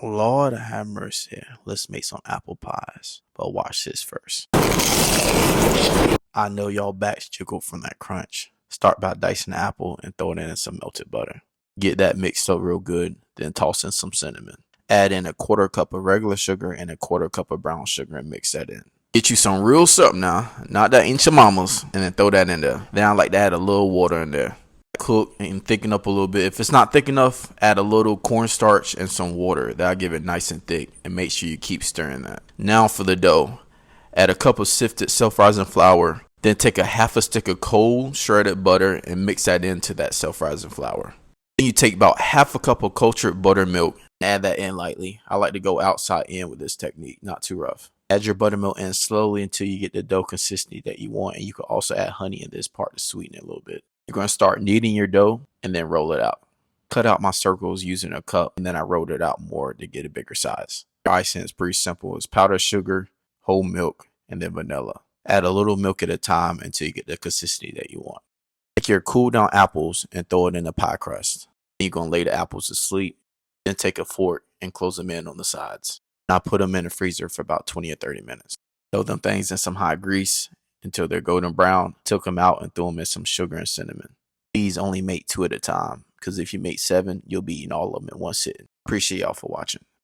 Lord have mercy. Let's make some apple pies. But watch this first. I know y'all backs jiggled from that crunch. Start by dicing the apple and throwing it in some melted butter. Get that mixed up real good, then toss in some cinnamon. Add in a quarter cup of regular sugar and a quarter cup of brown sugar and mix that in. Get you some real syrup now, not that ain't your mama's, and then throw that in there. Then I like to add a little water in there. Cook and thicken up a little bit. If it's not thick enough, add a little cornstarch and some water. That'll give it nice and thick, and make sure you keep stirring that. Now for the dough. Add a cup of sifted self-rising flour. Then take a half a stick of cold shredded butter and mix that into that self-rising flour. Then you take about half a cup of cultured buttermilk and add that in lightly. I like to go outside in with this technique, not too rough. Add your buttermilk in slowly until you get the dough consistency that you want, and you can also add honey in this part to sweeten it a little bit. You're going to start kneading your dough and then roll it out. Cut out my circles using a cup, and then I rolled it out more to get a bigger size. Your icing is pretty simple. It's powdered sugar, whole milk, and then vanilla. Add a little milk at a time until you get the consistency that you want. Take your cooled down apples and throw it in the pie crust. Then you're going to lay the apples to sleep. Then take a fork and close them in on the sides. Now put them in the freezer for about 20 or 30 minutes. Throw them things in some hot grease until they're golden brown. Take them out and throw them in some sugar and cinnamon. Please only make 2 at a time, because if you make 7, you'll be eating all of them in one sitting. Appreciate y'all for watching.